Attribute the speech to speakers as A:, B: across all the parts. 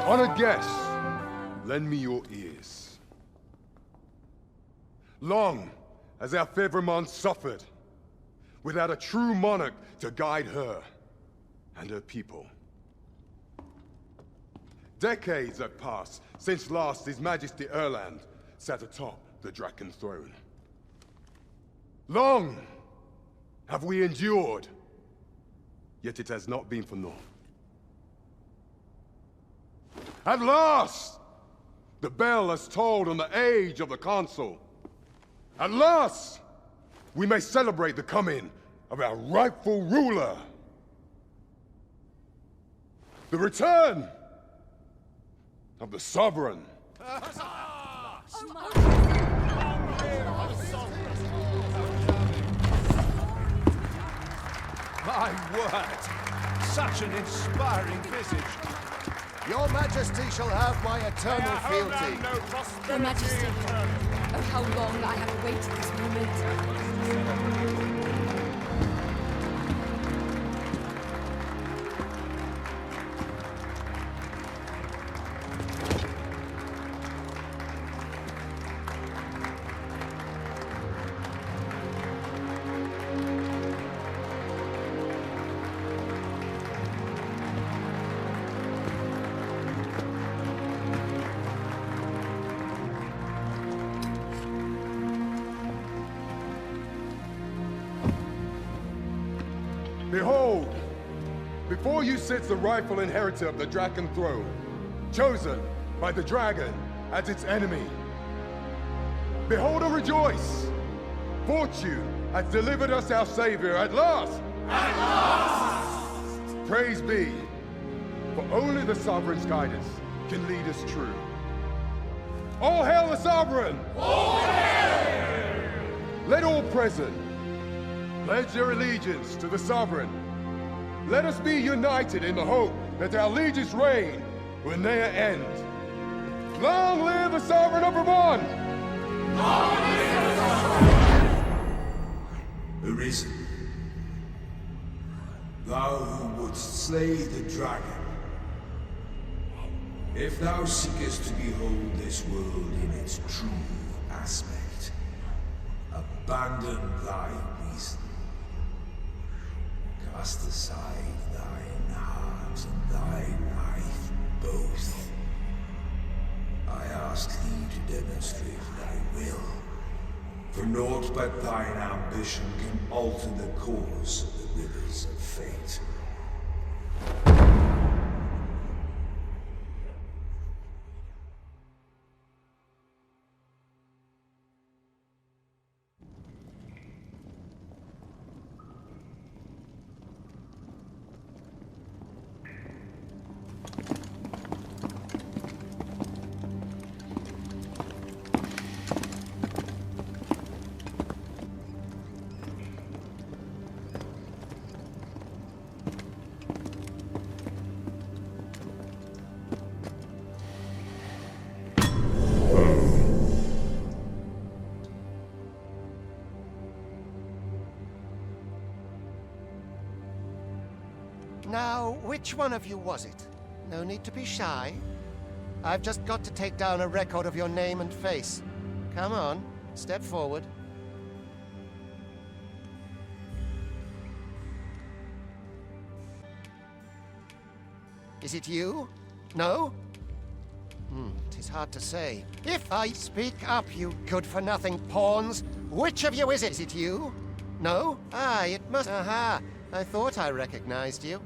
A: Honored guests, lend me your ears. Long has our Fevrimon suffered, without a true monarch to guide her and her people. Decades have passed since last His Majesty Erland sat atop the Draken throne. Long have we endured, yet it has not been for naught. At last, the bell has tolled on the age of the Council. At last, we may celebrate the coming of our rightful ruler. The return of the Sovereign.
B: My word! Such an inspiring visage.
C: Your Majesty shall have my eternal fealty.
D: Your Majesty, oh how long I have awaited this moment.
A: Behold, before you sits the rightful inheritor of the Draken throne, chosen by the dragon as its enemy. Behold and rejoice! Fortune has delivered us our savior at last! At last! Praise be, for only the Sovereign's guidance can lead us true. All hail the Sovereign! All hail! Let all present pledge their allegiance to the Sovereign. Let us be united in the hope that our liege's reign will ne'er end. Long live the Sovereign of Vermont! Long live the Sovereign!
E: Arisen, thou who wouldst slay the dragon, if thou seekest to behold this world in its true aspect, abandon thy reason. Cast aside thine heart and thy life both. I ask thee to demonstrate thy will, for naught but thine ambition can alter the course of the rivers of fate.
C: Now, which one of you was it? No need to be shy. I've just got to take down a record of your name and face. Come on, step forward. Is it you? No? 'Tis hard to say. If I speak up, you good-for-nothing pawns, which of you is it? Is it you? No? Ah, it must... Aha! I thought I recognized you.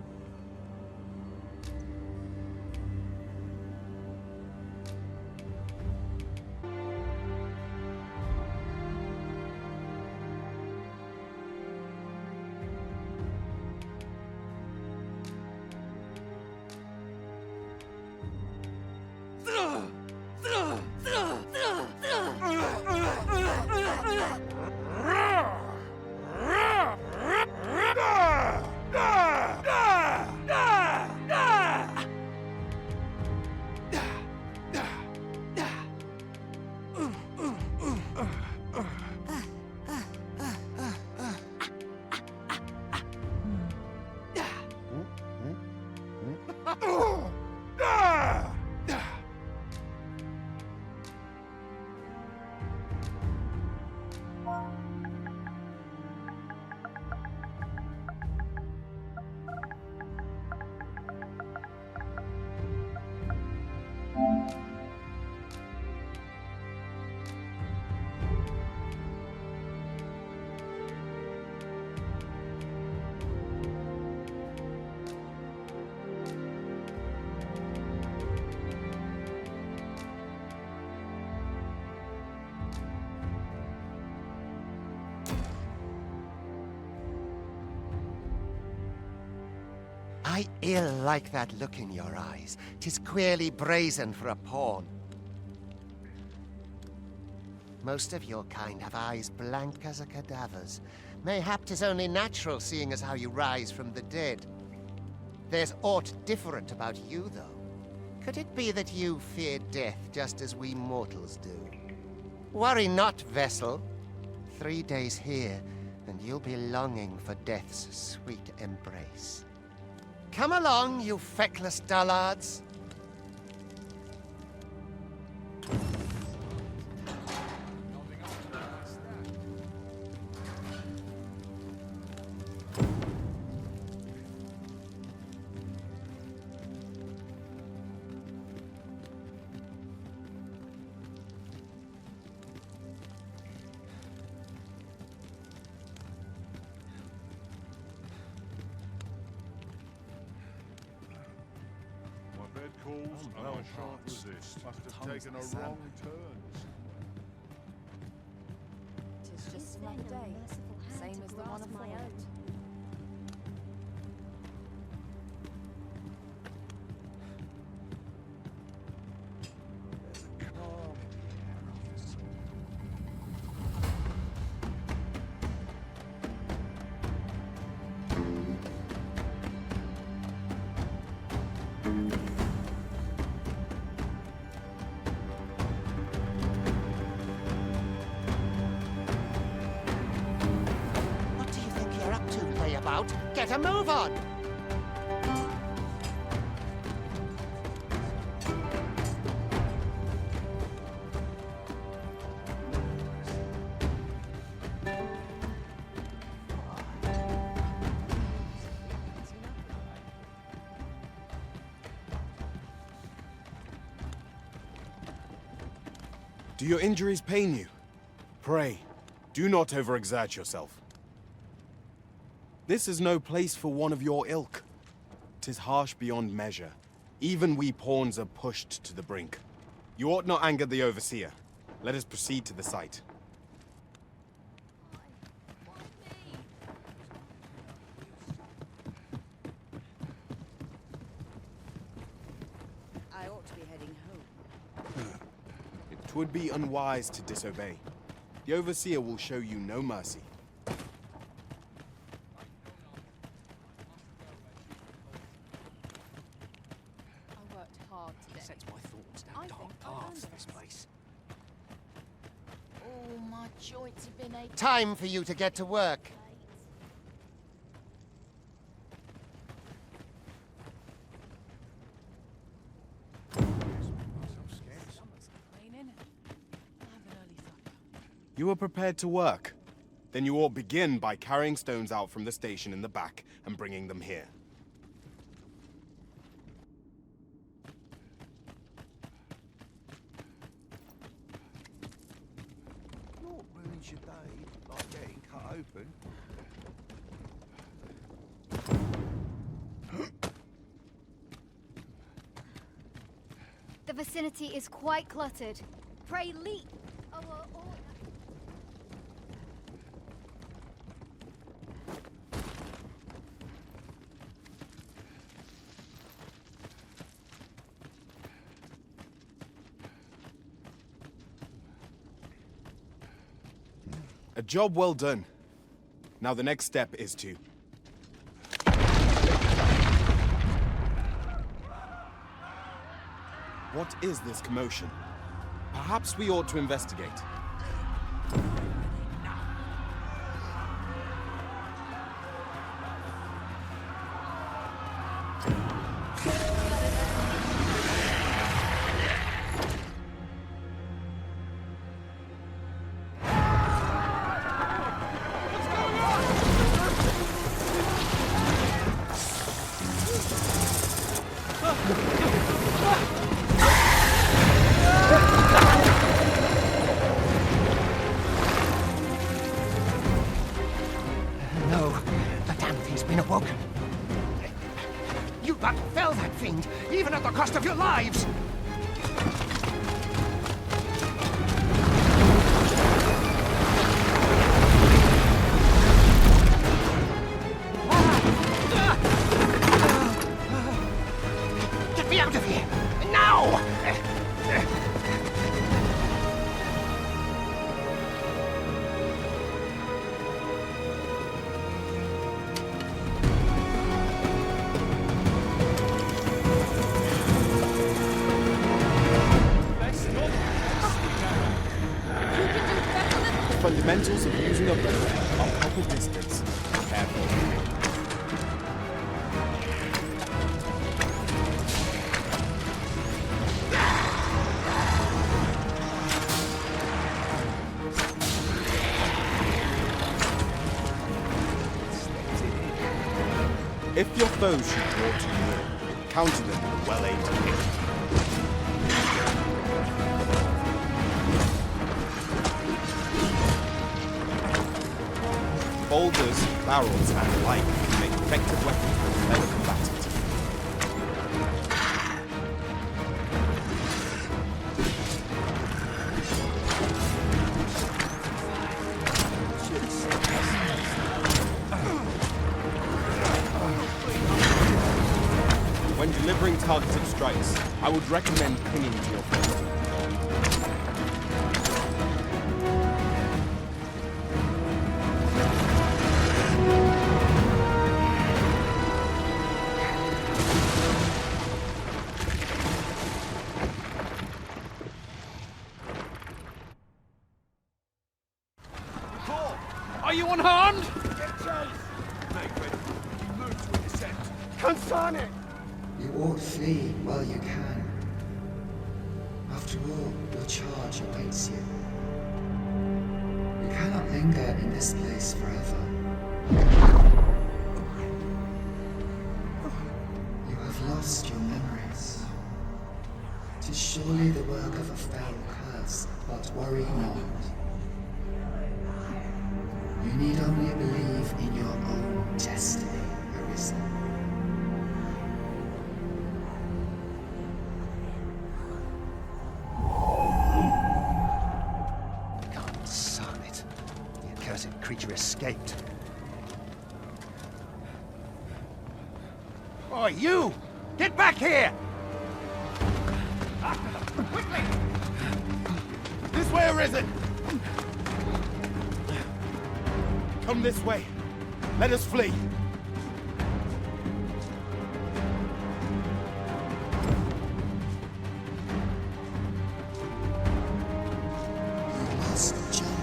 C: I ill like that look in your eyes. 'Tis queerly brazen for a pawn. Most of your kind have eyes blank as a cadaver's. Mayhap 'tis only natural, seeing as how you rise from the dead. There's aught different about you, though. Could it be that you fear death just as we mortals do? Worry not, vessel. 3 days here, and you'll be longing for death's sweet embrace. Come along, you feckless dullards.
B: Bed calls and I shan't resist. Must have taken a wrong turn.
D: Tis just another day, same as the one of my own.
C: Get a move on!
F: Do your injuries pain you? Pray, do not overexert yourself. This is no place for one of your ilk. 'Tis harsh beyond measure. Even we pawns are pushed to the brink. You ought not anger the overseer. Let us proceed to the site.
D: I ought to be heading home.
F: It would be unwise to disobey. The overseer will show you no mercy.
G: Sets my thoughts down dark paths, this place.
D: Oh, my joints have been aching.
C: Time for you to get to work.
F: You are prepared to work? Then you ought begin by carrying stones out from the station in the back and bringing them here.
B: What ruins your day, like getting cut open?
H: The vicinity is quite cluttered. Pray leap.
F: A job well done. Now the next step is to... What is this commotion? Perhaps we ought to investigate.
C: No, the damn thing's been awoken. You but fell that fiend, even at the cost of your lives!
F: distance. Careful. If your foes should draw too near, counter them with a well-aimed kick. Boulders, barrels, and light can make effective weapons for clever combatants. When delivering targeted strikes, I would recommend pinging to your foe.
B: Are you unharmed?
E: You ought flee while you can. After all, your charge awaits you. You cannot linger in this place forever. You have lost your memories. 'Tis surely the work of a fell curse, but worry not. You need only believe in your own destiny, Arisen.
C: Son it. The accursed creature escaped. Oh, you! Get back here!
B: After them! Quickly!
F: This way, Arisen! Come this way. Let us flee.
E: You must jump.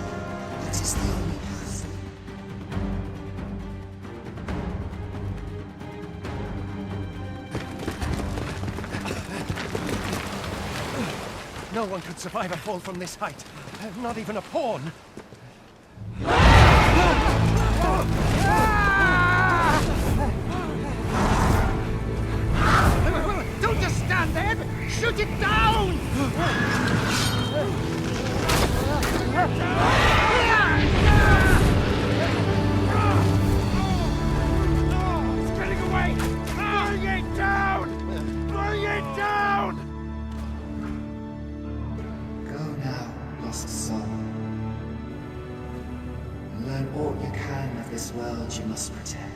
E: That is the only path.
C: No one could survive a fall from this height. Not even a pawn. Don't just stand there! Shoot it down!
B: It's getting away! Bring it down! Bring it down!
E: Go now, lost soul. And learn all you can of this world you must protect.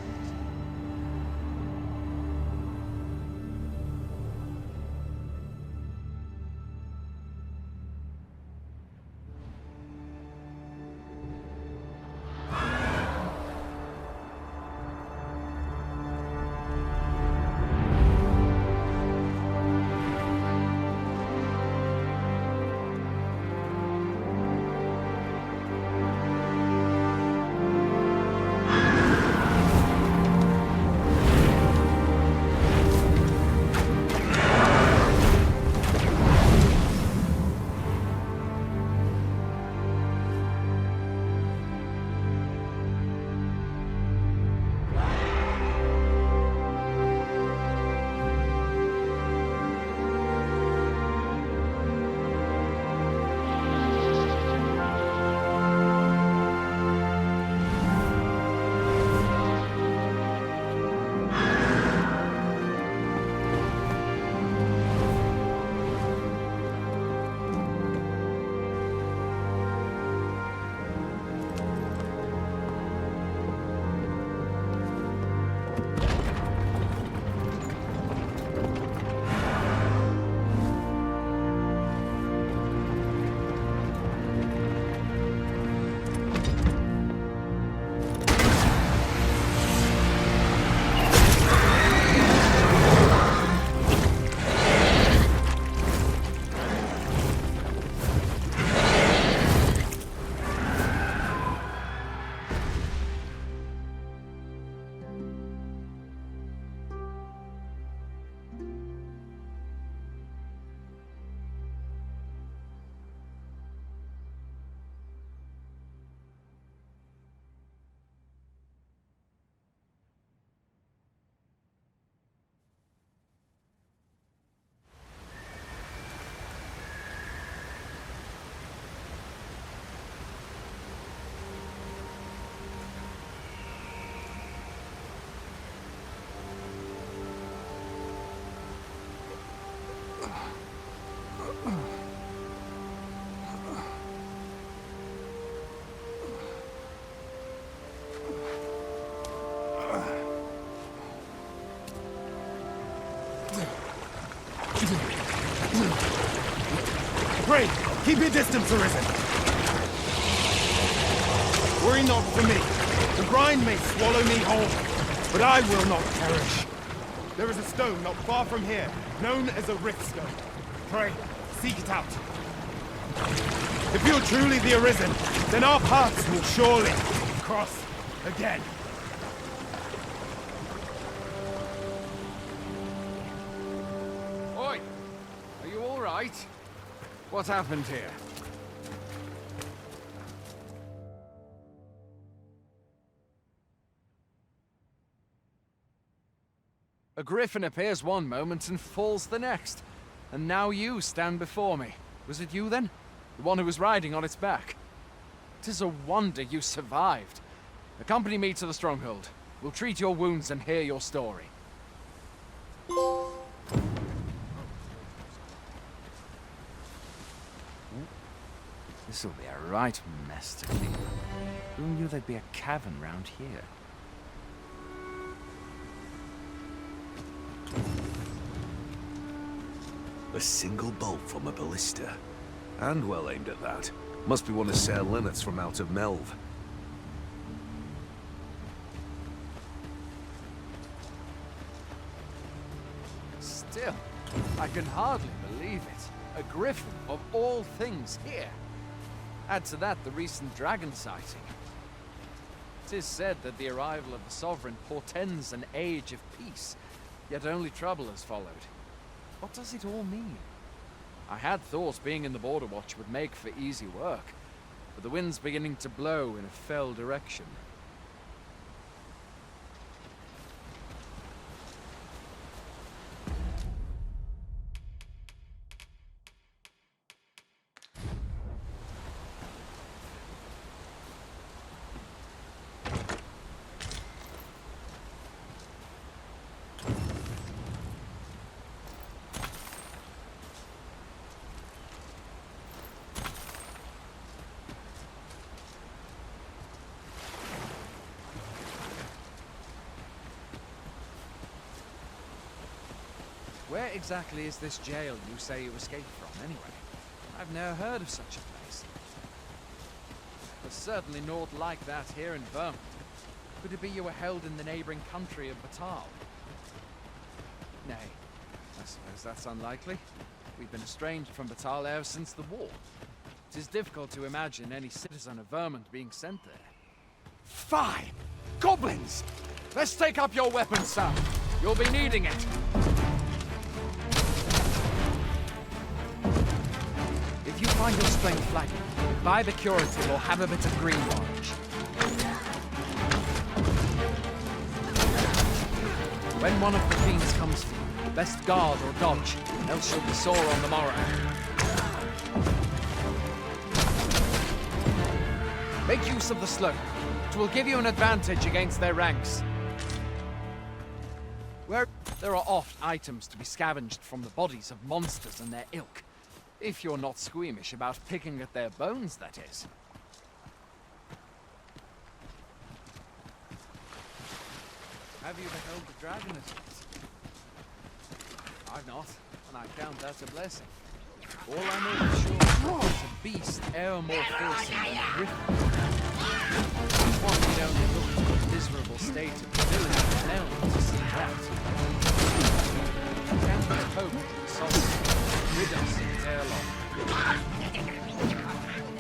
F: Keep your distance, Arisen! Worry not for me. The brine may swallow me whole, but I will not perish. There is a stone not far from here, known as a rift stone. Pray, seek it out. If you're truly the Arisen, then our paths will surely cross again.
B: Oi! Are you all right? What happened here? A griffin appears one moment and falls the next. And now you stand before me. Was it you then? The one who was riding on its back? 'Tis a wonder you survived. Accompany me to the stronghold. We'll treat your wounds and hear your story. This'll be a right mess to clean up. Who knew there'd be a cavern round here?
I: A single bolt from a ballista. And well aimed at that. Must be one of Sir Leonard's from out of Melve.
B: Still, I can hardly believe it. A griffin of all things here. Add to that the recent dragon sighting. 'Tis said that the arrival of the Sovereign portends an age of peace, yet only trouble has followed. What does it all mean? I had thought being in the Border Watch would make for easy work, but the wind's beginning to blow in a fell direction. Where exactly is this jail you say you escaped from, anyway? I've never heard of such a place. There's certainly naught like that here in Vermont. Could it be you were held in the neighboring country of Batal? Nay, I suppose that's unlikely. We've been estranged from Batal ever since the war. It is difficult to imagine any citizen of Vermont being sent there. Fine! Goblins! Let's take up your weapons, son. You'll be needing it. If you find your strength flagging, buy the curative or have a bit of green orange. When one of the fiends comes for you, best guard or dodge, else you'll be sore on the morrow. Make use of the slope. It will give you an advantage against their ranks. Where there are oft items to be scavenged from the bodies of monsters and their ilk. If you're not squeamish about picking at their bones, that is. Have you beheld the dragon at all? I've not, and I count that a blessing. All I know for sure is a beast ever more fearsome than a griffin. One need only look to the miserable state of the village of Nelm to see that. Can we hope that the sovereign rid us ere long?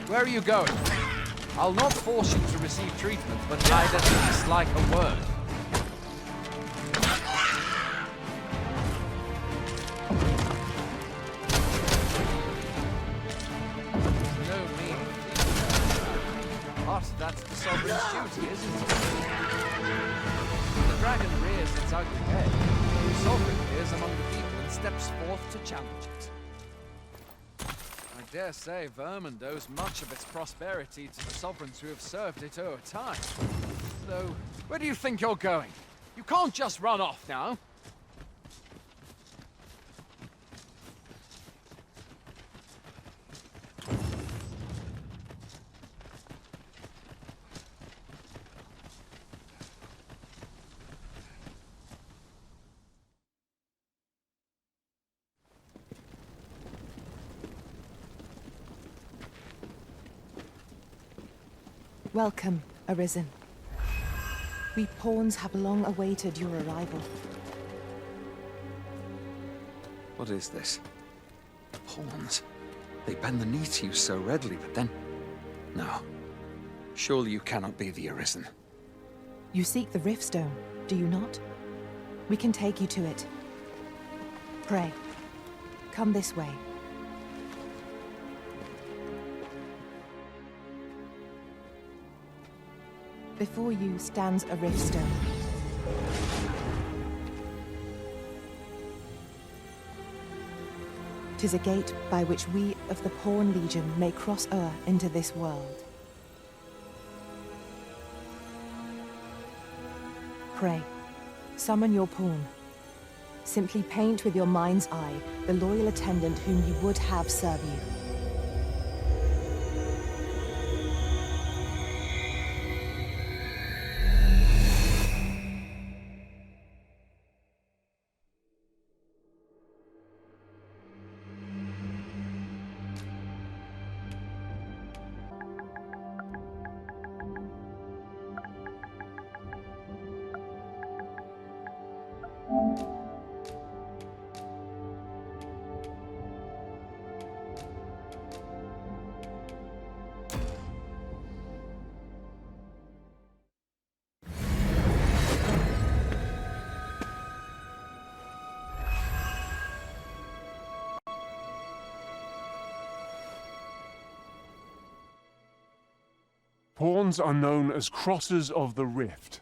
B: Where are you going? I'll not force you to receive treatment, but I'd at least like a word. That's the sovereign's duty, isn't it? When the dragon rears its ugly head, the sovereign appears among the people and steps forth to challenge it. I dare say Vermont owes much of its prosperity to the sovereigns who have served it o'er time. Though, where do you think you're going? You can't just run off now.
J: Welcome, Arisen. We pawns have long awaited your arrival.
B: What is this? Pawns? They bend the knee to you so readily, but then... No. Surely you cannot be the Arisen.
J: You seek the Riftstone, do you not? We can take you to it. Pray, come this way. Before you stands a Riftstone. Tis a gate by which we of the Pawn Legion may cross o'er into this world. Pray, summon your pawn. Simply paint with your mind's eye the loyal attendant whom you would have serve you.
K: Pawns are known as Crossers of the Rift,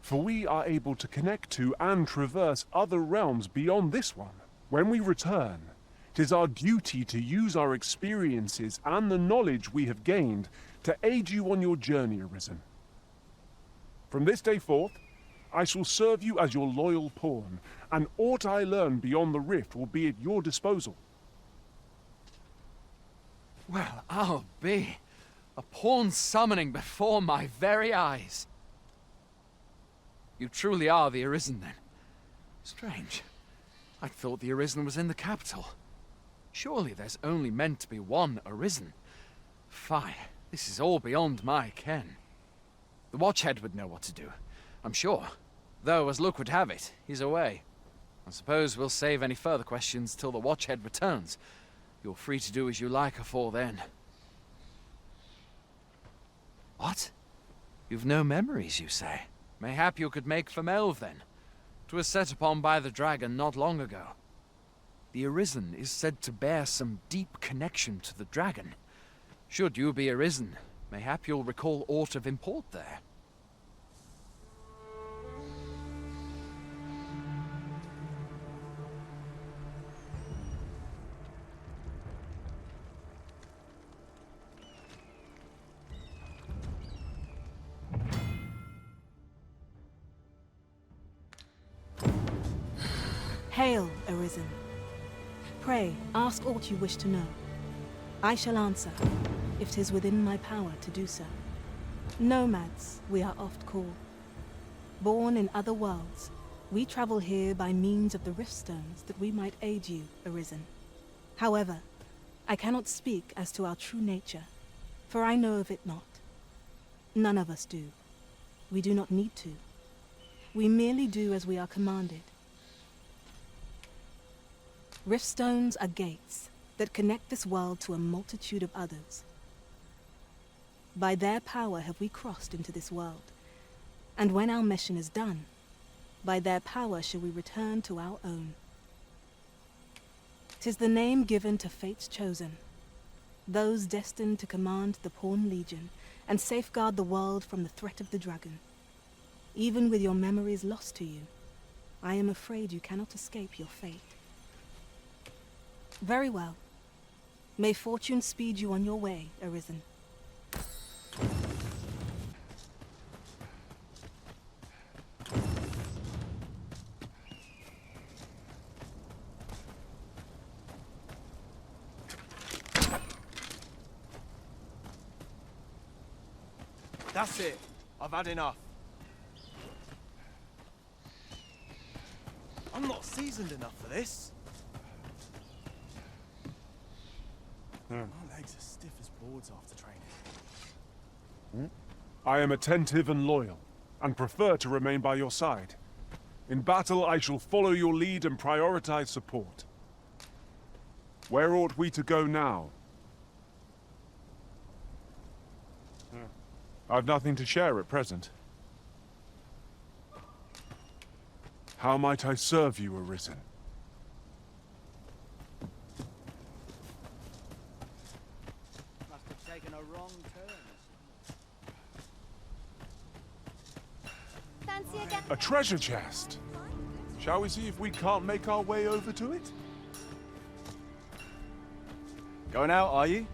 K: for we are able to connect to and traverse other realms beyond this one. When we return, it is our duty to use our experiences and the knowledge we have gained to aid you on your journey, Arisen. From this day forth, I shall serve you as your loyal pawn, and aught I learn beyond the Rift will be at your disposal.
B: Well, I'll be. A pawn summoning before my very eyes. You truly are the Arisen, then? Strange. I thought the Arisen was in the capital. Surely there's only meant to be one Arisen. Fie, this is all beyond my ken. The Watchhead would know what to do, I'm sure. Though, as luck would have it, he's away. I suppose we'll save any further questions till the Watchhead returns. You're free to do as you like afore then. What? You've no memories, you say? Mayhap you could make for Melve, then. 'Twas set upon by the dragon not long ago. The Arisen is said to bear some deep connection to the dragon. Should you be Arisen, mayhap you'll recall aught of import there.
L: Hail, Arisen. Pray, ask aught you wish to know. I shall answer, if 'tis within my power to do so. Nomads, we are oft called. Born in other worlds, we travel here by means of the Riftstones that we might aid you, Arisen. However, I cannot speak as to our true nature, for I know of it not. None of us do. We do not need to. We merely do as we are commanded. Riftstones are gates that connect this world to a multitude of others. By their power have we crossed into this world, and when our mission is done, by their power shall we return to our own. 'Tis the name given to fate's chosen, those destined to command the Pawn Legion and safeguard the world from the threat of the dragon. Even with your memories lost to you, I am afraid you cannot escape your fate. Very well. May fortune speed you on your way, Arisen.
F: That's it. I've had enough. I'm not seasoned enough for this. My legs are stiff as boards after training.
K: I am attentive and loyal, and prefer to remain by your side. In battle, I shall follow your lead and prioritize support. Where ought we to go now? I've nothing to share at present. How might I serve you, Arisen?
G: Must have taken a wrong turn.
H: Fancy again?
K: A treasure chest! Shall we see if we can't make our way over to it?
M: Going out, are you?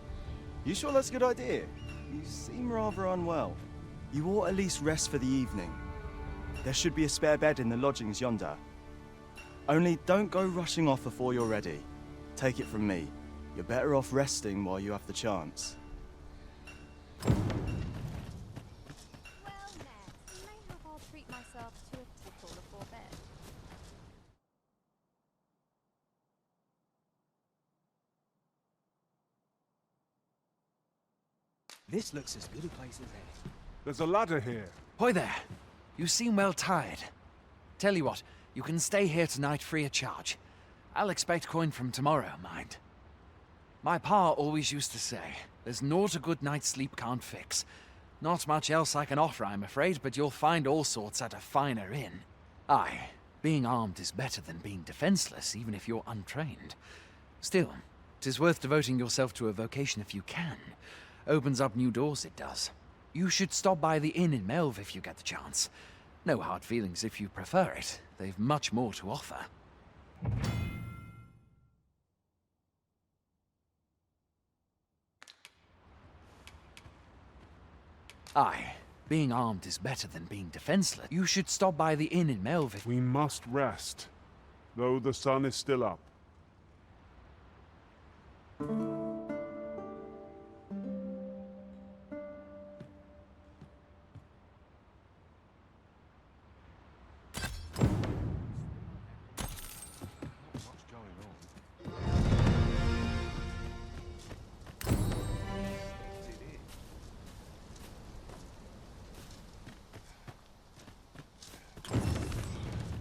M: You sure that's a good idea? You seem rather unwell. You ought at least rest for the evening. There should be a spare bed in the lodgings yonder. Only don't go rushing off before you're ready. Take it from me. You're better off resting while you have the chance.
H: Well, Ned, maybe I'll treat myself to a tickle before bed.
G: This looks as good a place as any.
K: There's a ladder here.
B: Hoy there. You seem well tired. Tell you what, you can stay here tonight free of charge. I'll expect coin from tomorrow, mind. My pa always used to say, there's naught a good night's sleep can't fix. Not much else I can offer, I'm afraid, but you'll find all sorts at a finer inn. Aye, being armed is better than being defenseless, even if you're untrained. Still, 'tis worth devoting yourself to a vocation if you can. Opens up new doors, it does. You should stop by the inn in Melve if you get the chance. No hard feelings if you prefer it. They've much more to offer. Aye, being armed is better than being defenseless. You should stop by the inn in Melve if...
K: We must rest, though the sun is still up.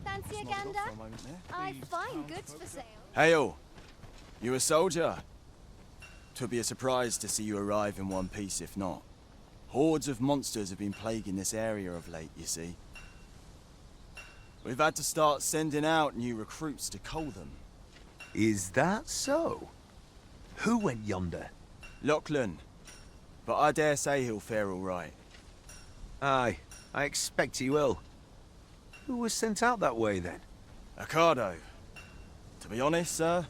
H: Fancy a gander? I find goods for sale.
M: Hey all, you a soldier? 'Twould be a surprise to see you arrive in one piece if not. Hordes of monsters have been plaguing this area of late, you see. We've had to start sending out new recruits to cull them.
I: Is that so? Who went yonder?
M: Lachlan. But I dare say he'll fare all right.
I: Aye, I expect he will. Who was sent out that way, then?
M: Elgato. To be honest, sir,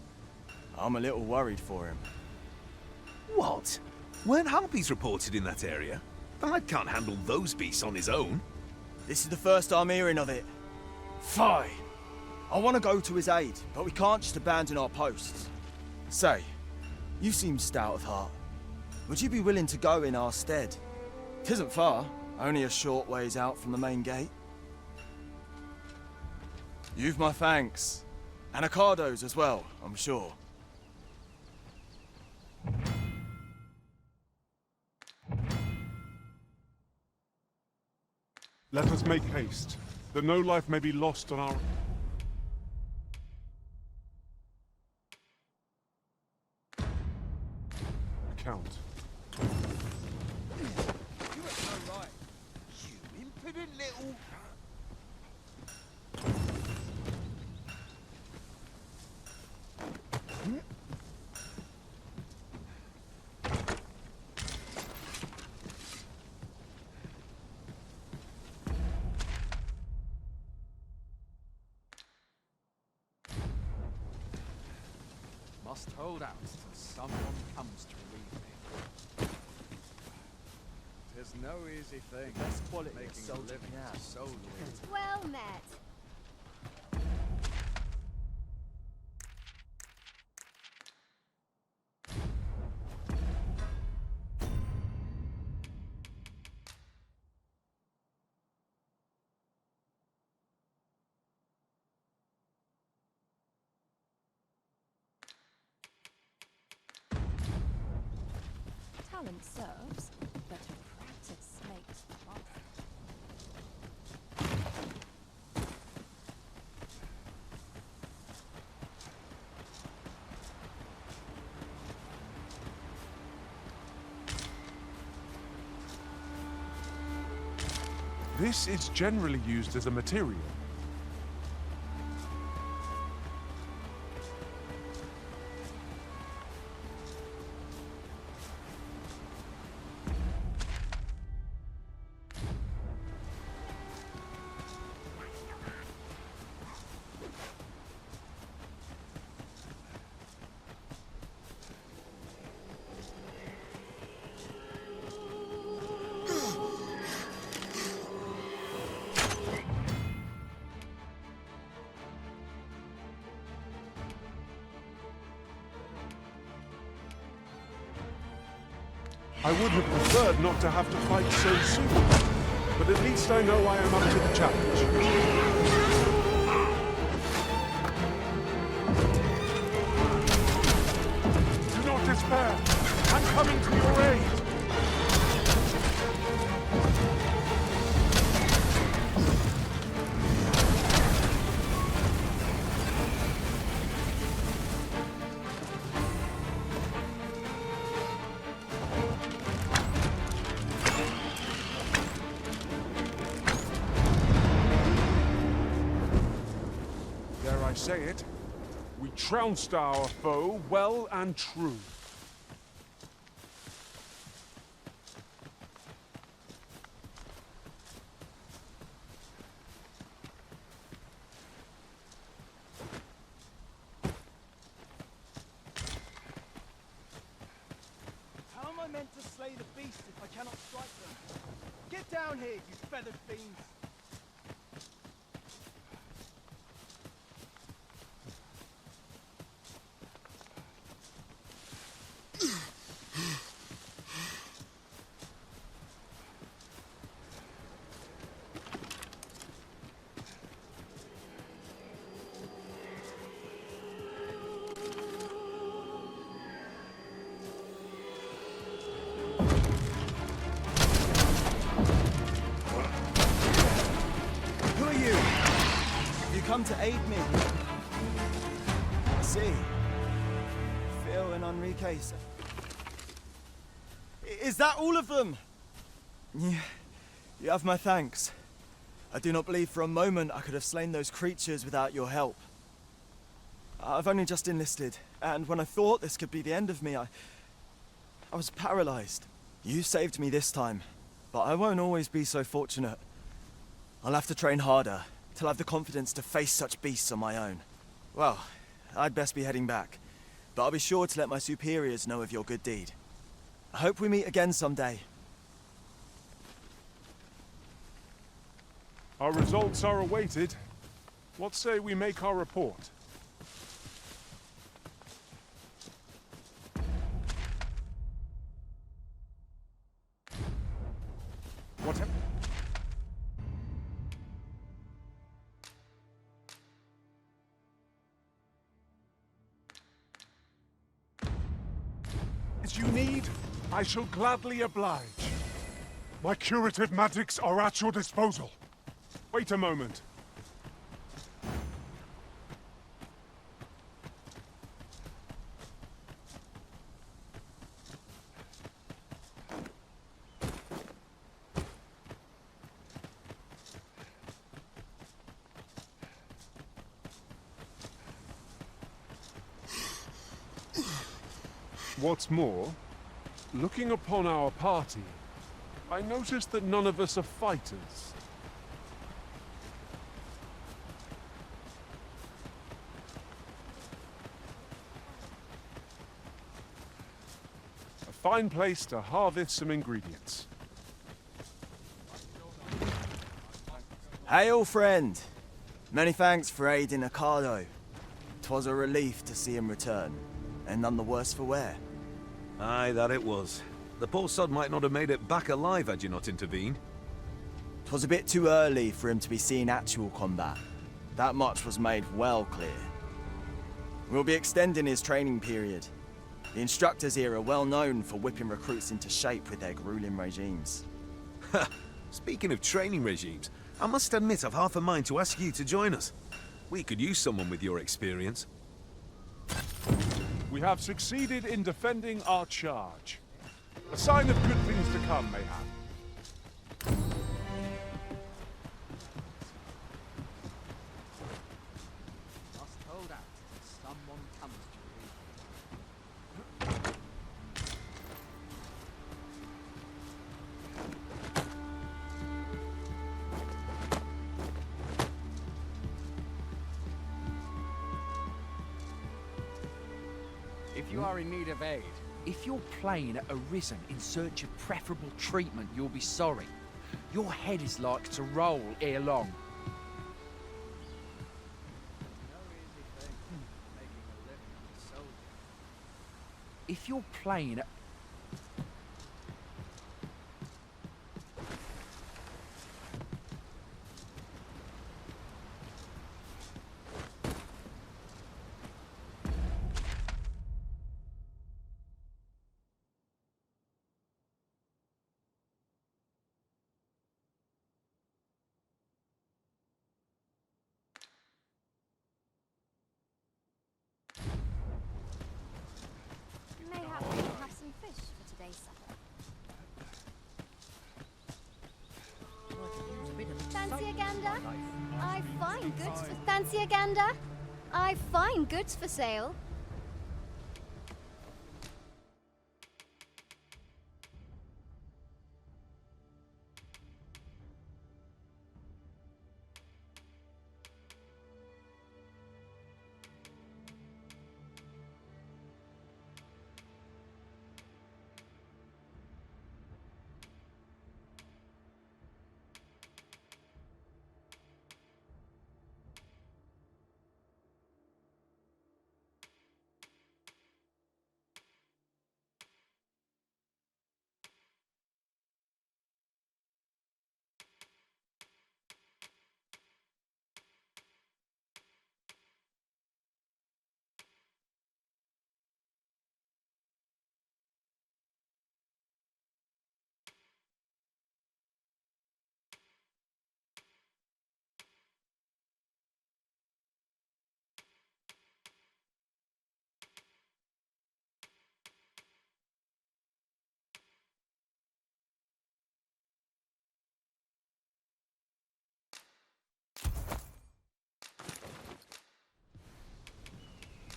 M: I'm a little worried for him.
I: What? Weren't harpies reported in that area? The lad can't handle those beasts on his own.
M: This is the first I'm hearing of it. Fie! I want to go to his aid, but we can't just abandon our posts. Say, you seem stout of heart. Would you be willing to go in our stead? 'Tisn't far, only a short ways out from the main gate. You've my thanks. And Elgato's as well, I'm sure.
K: Let us make haste, that no life may be lost on our... account.
G: You have no right. You impudent little...
B: Must hold out till someone comes to relieve me. 'Tis no easy thing.
G: Best quality
B: making
G: of soldier
B: a living
G: we have.
B: so loyal.
H: Well met.
D: Talent serves, but practice makes
K: This is generally used as a material. I would have preferred not to have to fight so soon, but at least I know I am up to the challenge. Do not despair. I'm coming to your aid. Say it, we trounced our foe well and true.
M: How am I meant to slay the beast if I cannot strike them? Get down here, you feathered fiends! Come to aid me. I see. Phil and Enrique. Is that all of them? Yeah, you have my thanks. I do not believe for a moment I could have slain those creatures without your help. I've only just enlisted, and when I thought this could be the end of me, I was paralyzed. You saved me this time, but I won't always be so fortunate. I'll have to train harder, till I have the confidence to face such beasts on my own. Well, I'd best be heading back, but I'll be sure to let my superiors know of your good deed. I hope we meet again someday.
K: Our results are awaited. What say we make our report? What? You need, I shall gladly oblige. My curative magics are at your disposal. Wait a moment. What's more, looking upon our party, I noticed that none of us are fighters. A fine place to harvest some ingredients.
M: Hail, friend! Many thanks for aiding Elgato. 'Twas a relief to see him return, and none the worse for wear.
I: Aye, that it was. The poor sod might not have made it back alive had you not intervened.
M: 'Twas a bit too early for him to be seeing actual combat. That much was made well clear. We'll be extending his training period. The instructors here are well known for whipping recruits into shape with their grueling regimes.
I: Speaking of training regimes, I must admit I've half a mind to ask you to join us. We could use someone with your experience.
K: We have succeeded in defending our charge. A sign of good things to come, mayhap.
B: Must hold out till someone comes to If you are in need of aid, if you're playing at Arisen in search of preferable treatment, you'll be sorry. Your head is like to roll ere long. If you're playing at...
H: Mayhap we can have some fish for today's supper. Fancy a gander? I find goods for... Fancy a gander? I find goods for sale.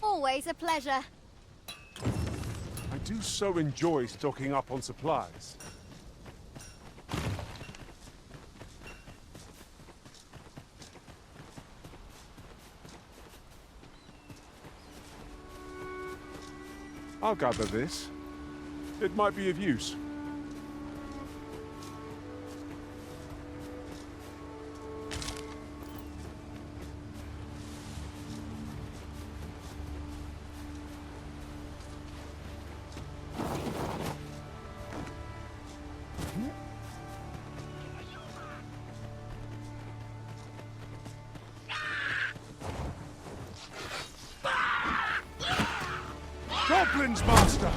H: Always a pleasure.
K: I do so enjoy stocking up on supplies. I'll gather this. It might be of use. Goblins, master!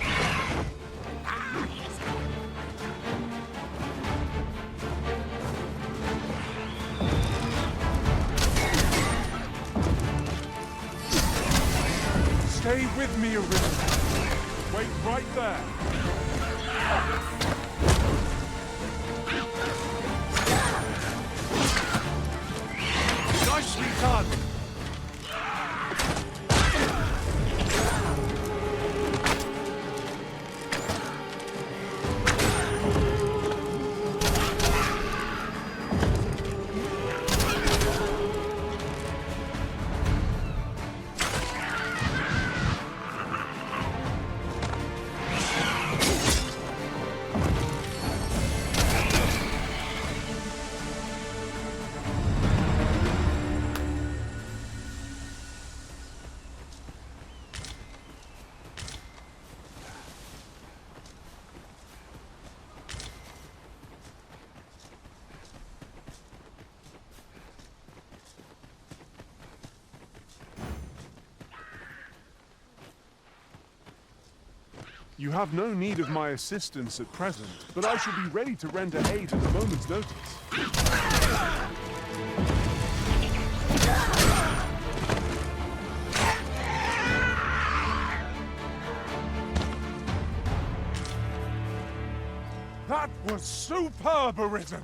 K: Stay with me, Arisen. Wait right there. Nicely done! You have no need of my assistance at present, but I shall be ready to render aid at a moment's notice. That was superb, Arisen!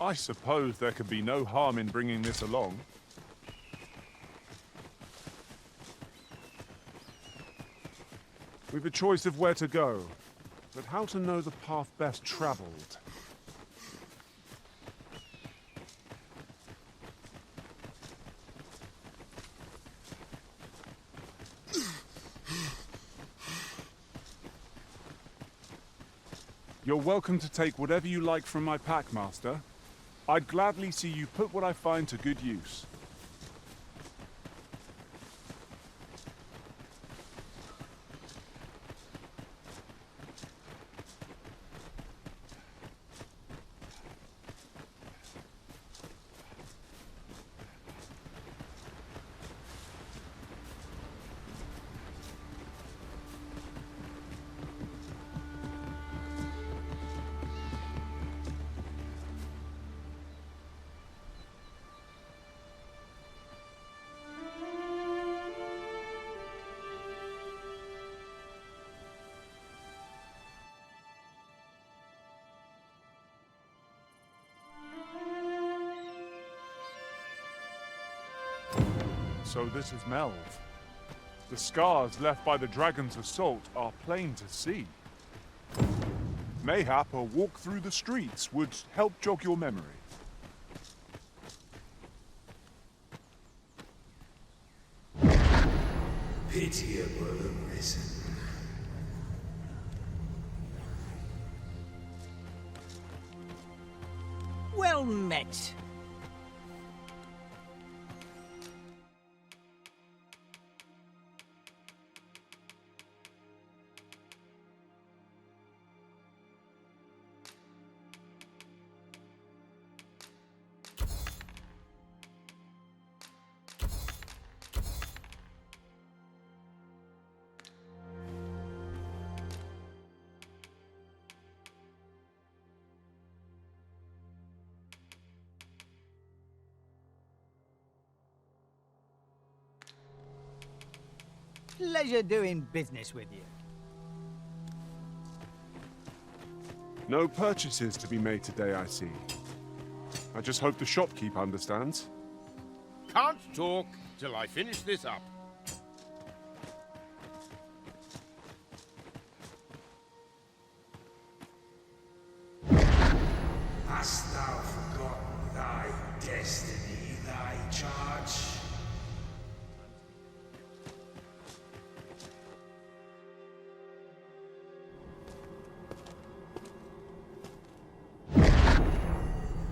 K: I suppose there could be no harm in bringing this along. We've a choice of where to go, but how to know the path best traveled? You're welcome to take whatever you like from my pack, Master. I'd gladly see you put what I find to good use. So this is Melv. The scars left by the dragon's assault are plain to see. Mayhap a walk through the streets would help jog your memory.
E: Pitiable Arisen.
G: Well met. Pleasure doing business with you.
K: No purchases to be made today, I see. I just hope the shopkeep understands.
N: Can't talk till I finish this up.
E: Hast thou forgotten thy destiny, thy charge?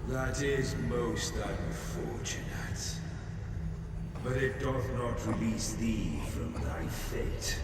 E: That is most unfortunate. But it doth not release thee from thy fate.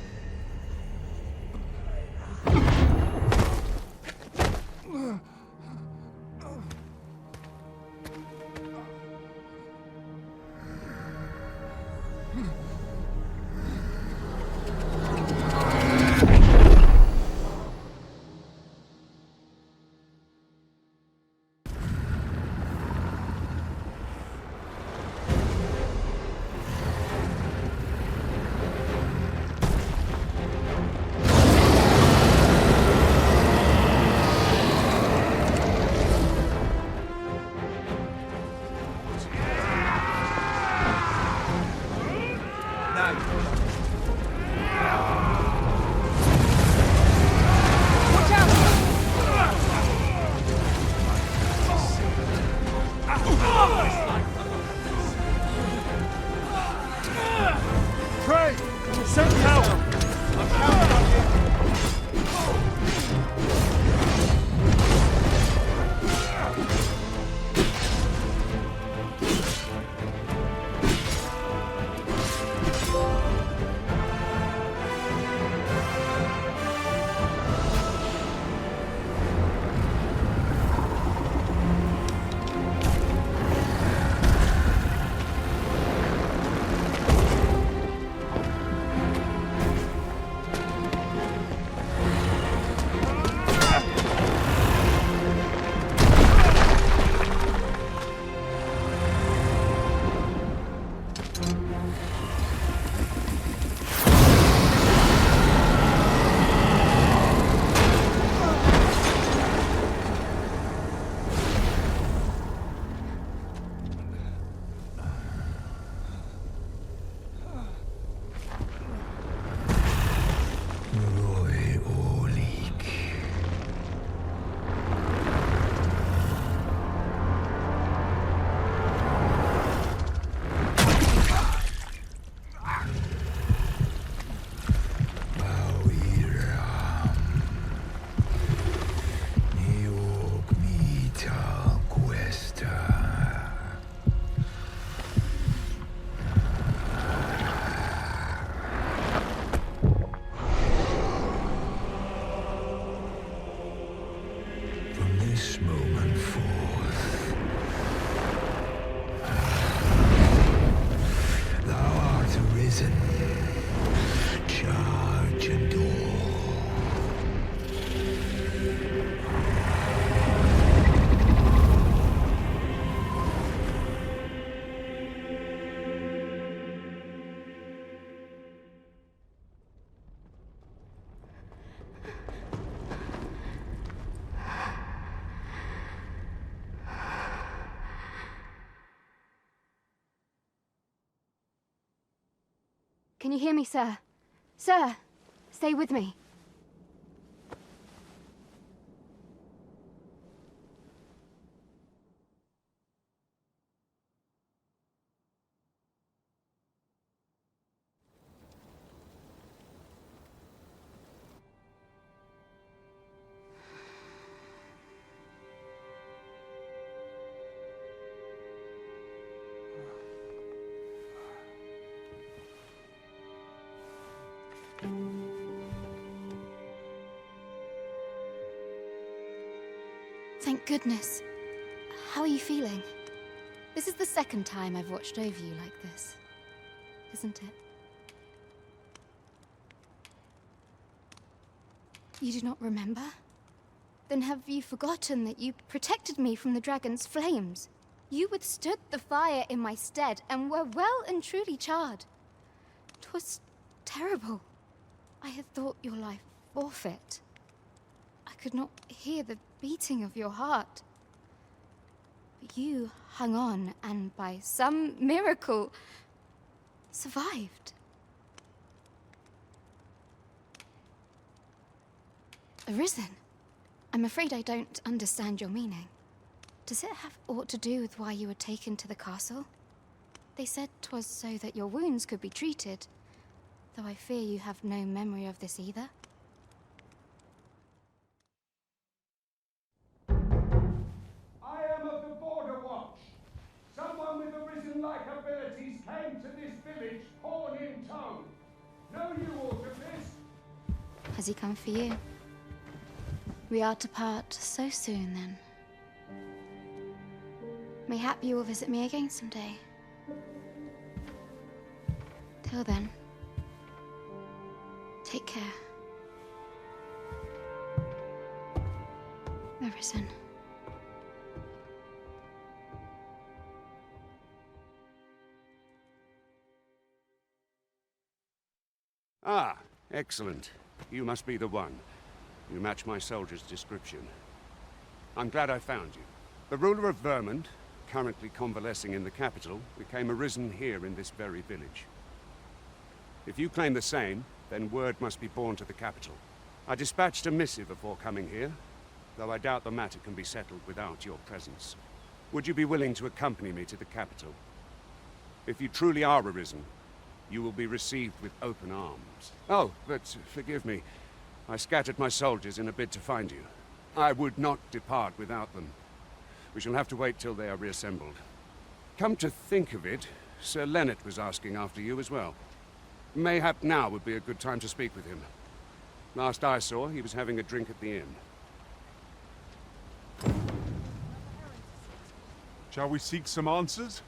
F: Send help! I'm counting on you!
E: This moment forth, thou art arisen. Charge and all.
H: Can you hear me, sir? Sir, stay with me. Thank goodness. How are you feeling? This is the second time I've watched over you like this, isn't it? You do not remember? Then have you forgotten that you protected me from the dragon's flames? You withstood the fire in my stead and were well and truly charred. 'Twas terrible. I had thought your life forfeit. I could not hear the beating of your heart. But you hung on and by some miracle survived. Arisen? I'm afraid I don't understand your meaning. Does it have aught to do with why you were taken to the castle? They said 'twas so that your wounds could be treated, though I fear you have no memory of this either.
O: I am of the Border Watch. Someone with Arisen-like abilities came to this village, horn in tow. Know you aught of this?
H: Has he come for you? We are to part so soon, then. Mayhap you will visit me again someday. Till then, take care. Arisen.
N: Ah, excellent. You must be the one. You match my soldier's description. I'm glad I found you. The ruler of Vermont, currently convalescing in the capital, became Arisen here in this very village. If you claim the same, then word must be borne to the capital. I dispatched a missive before coming here, though I doubt the matter can be settled without your presence. Would you be willing to accompany me to the capital? If you truly are Arisen, you will be received with open arms. Oh, but forgive me. I scattered my soldiers in a bid to find you. I would not depart without them. We shall have to wait till they are reassembled. Come to think of it, Sir Leonard was asking after you as well. Mayhap now would be a good time to speak with him. Last I saw, he was having a drink at the inn.
K: Shall we seek some answers?